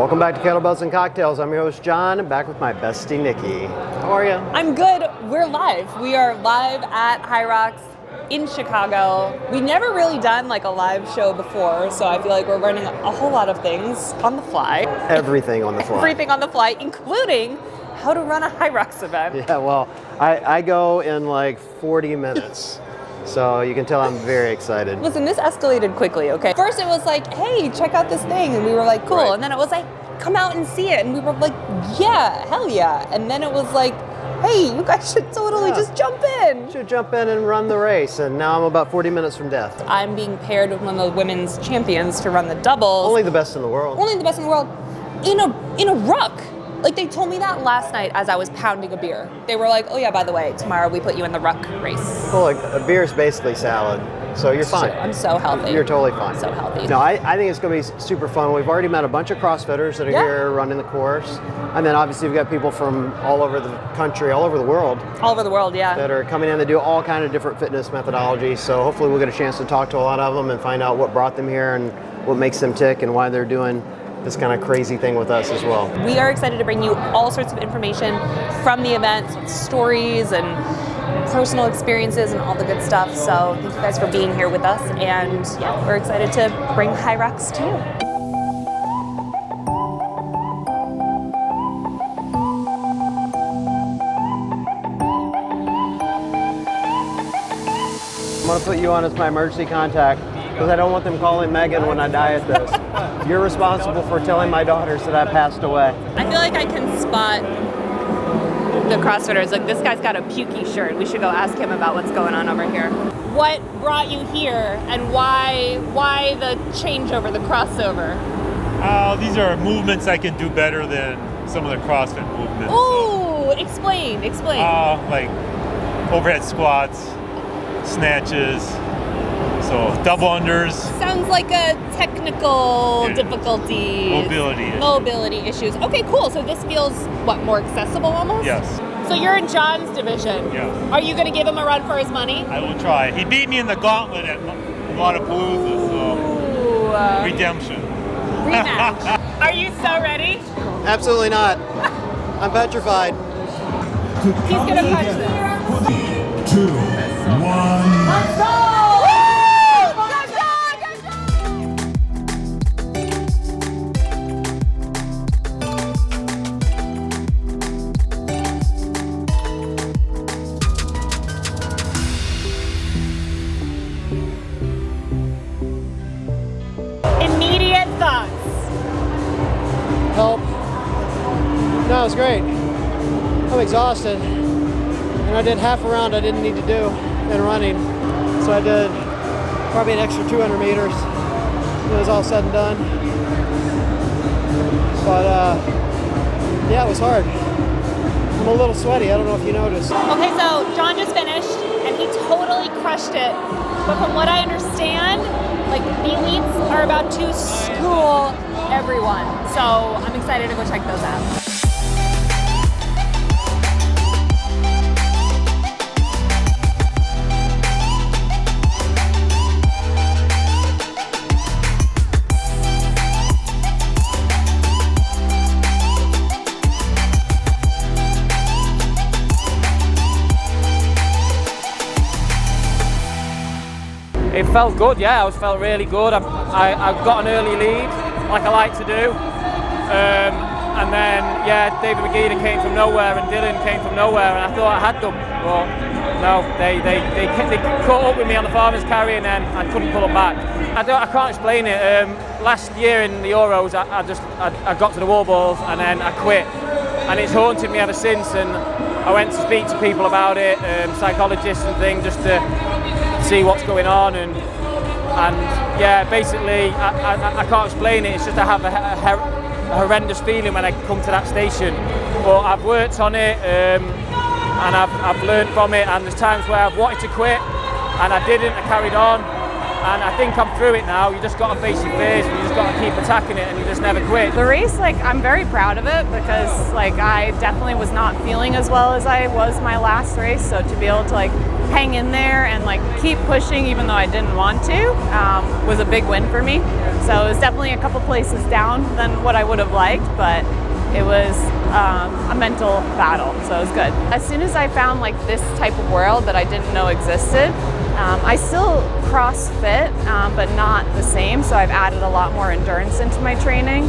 Welcome back to Kettlebells and Cocktails. I'm your host, John, back with my bestie, Niki. How are you? I'm good. We're live. We are live at HYROX in Chicago. We've never really done like a live show before, so I feel like we're learning a whole lot of things on the fly. Everything on the fly. Everything on the fly, including how to run a HYROX event. Yeah, well, I go in like 40 minutes. So you can tell I'm very excited. Listen, this escalated quickly, okay? First it was like, hey, check out this thing. And we were like, cool. Right. And then it was like, come out and see it. And we were like, yeah, hell yeah. And then it was like, hey, you guys should totally just jump in. You should jump in and run the race. And now I'm about 40 minutes from death. I'm being paired with one of the women's champions to run the doubles. Only the best in the world. Only the best in the world. In a ruck. Like, they told me that last night as I was pounding a beer. They were like, oh yeah, by the way, tomorrow we put you in the ruck race. Well, like, a beer is basically salad, so you're fine. I'm so healthy. You're totally fine. So healthy. No, I think it's going to be super fun. We've already met a bunch of CrossFitters that are here running the course. And then obviously we've got people from all over the country, all over the world. All over the world, yeah. That are coming in to do all kind of different fitness methodologies. So hopefully we'll get a chance to talk to a lot of them and find out what brought them here and what makes them tick and why they're doing this kind of crazy thing with us as well. We are excited to bring you all sorts of information from the event, stories and personal experiences and all the good stuff. So thank you guys for being here with us, and yeah, we're excited to bring HYROX to you. I'm gonna put you on as my emergency contact because I don't want them calling Megan when I die at this. You're responsible for telling my daughters that I passed away. I feel like I can spot the CrossFitters. Like, this guy's got a pukey shirt. We should go ask him about what's going on over here. What brought you here, and why the changeover, the crossover? These are movements I can do better than some of the CrossFit movements. Ooh, explain. Like overhead squats, snatches, so double unders. Sounds like a technical difficulty. Mobility issues. Okay, cool. So this feels, what, more accessible almost? Yes. So you're in John's division. Yeah. Are you going to give him a run for his money? I will try. He beat me in the gauntlet at Lollapalooza, so redemption. Rematch. Are you so ready? Absolutely not. I'm petrified. He's going to punch this. 3, 2, 1. Let's go! Immediate thoughts. Help. No, it was great. I'm exhausted. And I did half a round I didn't need to do in running. So I did probably an extra 200 meters. It was all said and done. But yeah, it was hard. I'm a little sweaty. I don't know if you noticed. Okay, so John just finished and he totally crushed it. But from what I understand, like, the elites are about to school everyone. So I'm excited to go check those out. It felt good, yeah, I felt really good. I got an early lead, like I like to do. And then, yeah, David McGee came from nowhere and Dylan came from nowhere, and I thought I had them. But no, they caught up with me on the farmer's carry, and then I couldn't pull them back. I can't explain it. Last year in the Euros, I got to the wall balls and then I quit. And it's haunted me ever since, and I went to speak to people about it, psychologists and things, just to see what's going on, and yeah, basically I can't explain it. It's just I have a horrendous feeling when I come to that station, but I've worked on it, and I've learned from it, and there's times where I've wanted to quit and I didn't. I carried on, and I think I'm through it now. You just got to face your fears, and you just got to keep attacking it, and you just never quit. The race, like, I'm very proud of it because, like, I definitely was not feeling as well as I was my last race, so to be able to, like, hang in there and, like, keep pushing even though I didn't want to was a big win for me. So it was definitely a couple places down than what I would have liked, but it was a mental battle, so it was good. As soon as I found like this type of world that I didn't know existed, I still CrossFit, but not the same, so I've added a lot more endurance into my training.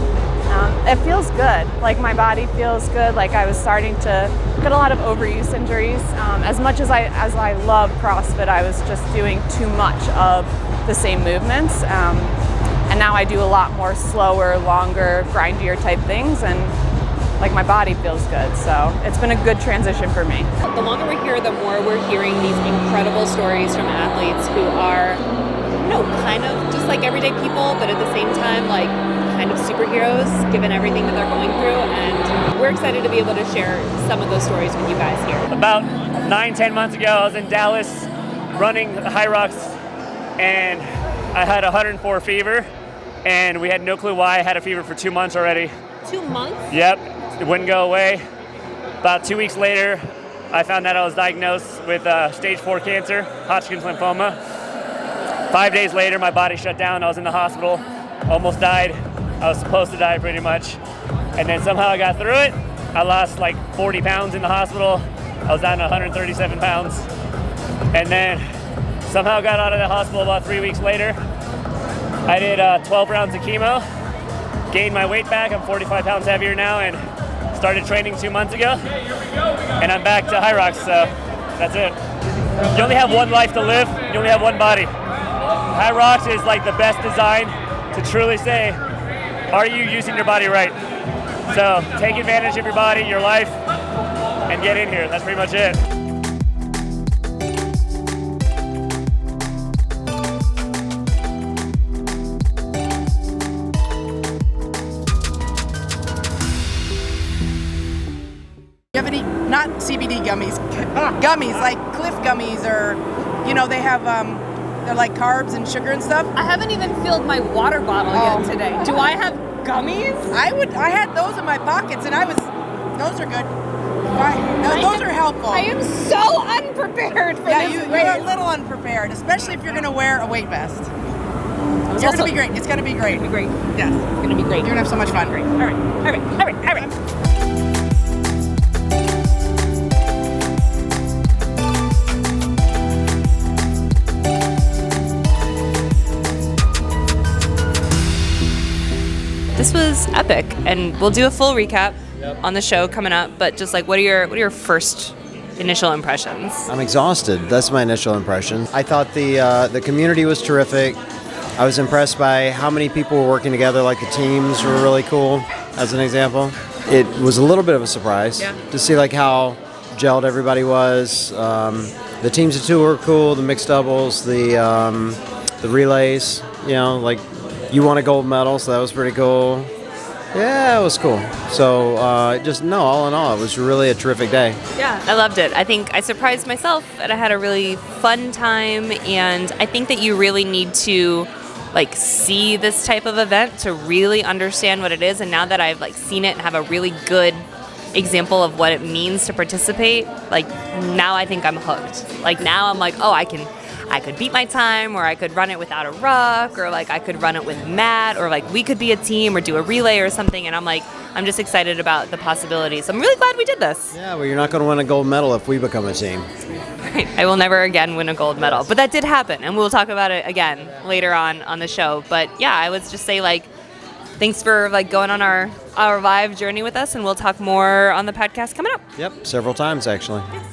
It feels good, like my body feels good, like I was starting to get a lot of overuse injuries. As much as I love CrossFit, I was just doing too much of the same movements. And now I do a lot more slower, longer, grindier type things, and like my body feels good. So it's been a good transition for me. The longer we're here, the more we're hearing these incredible stories from athletes who are, kind of just like everyday people, but at the same time, like kind of superheroes, given everything that they're going through. And we're excited to be able to share some of those stories with you guys here. About 9-10 months ago, I was in Dallas running HYROX, and I had 104 fever, and we had no clue why. I had a fever for 2 months already. 2 months? Yep, it wouldn't go away. About 2 weeks later, I found out I was diagnosed with stage 4 cancer, Hodgkin's lymphoma. 5 days later, my body shut down. I was in the hospital, almost died. I was supposed to die pretty much. And then somehow I got through it. I lost like 40 pounds in the hospital. I was down to 137 pounds. And then somehow got out of the hospital about 3 weeks later. I did 12 rounds of chemo, gained my weight back. I'm 45 pounds heavier now, and started training 2 months ago. And I'm back to HYROX, so that's it. You only have one life to live. You only have one body. HYROX is like the best design to truly say, are you using your body right? So take advantage of your body, your life, and get in here. That's pretty much it. You have any, not CBD gummies, gummies like Cliff gummies, or, they have, they're like carbs and sugar and stuff? I haven't even filled my water bottle yet today. Do I have gummies? I had those in my pockets, and those are good. Those are helpful. I am so unprepared for this you're race. a little unprepared, especially if you're going to wear a weight vest. It's going to be great. It's going to be great. It's going to be great. Yes. It's going to be great. You're going to have so much fun. Great. All right. This was epic, and we'll do a full recap on the show coming up. But just like, what are your first initial impressions? I'm exhausted. That's my initial impression. I thought the community was terrific. I was impressed by how many people were working together. Like the teams were really cool, as an example. It was a little bit of a surprise to see like how gelled everybody was. The teams of two were cool. The mixed doubles, the relays. You won a gold medal, so that was pretty cool. Yeah, it was cool. So all in all, it was really a terrific day. Yeah, I loved it. I think I surprised myself, and I had a really fun time. And I think that you really need to see this type of event to really understand what it is. And now that I've seen it and have a really good example of what it means to participate, now I think I'm hooked. Now I'm I could beat my time, or I could run it without a ruck, or I could run it with Matt, or we could be a team or do a relay or something. And I'm just excited about the possibilities. I'm really glad we did this. Yeah, well, you're not going to win a gold medal if we become a team. Right. I will never again win a gold medal, but that did happen, and we'll talk about it again later on the show. But yeah, I would just say thanks for going on our Vive journey with us, and we'll talk more on the podcast coming up. Yep, several times actually. Yes.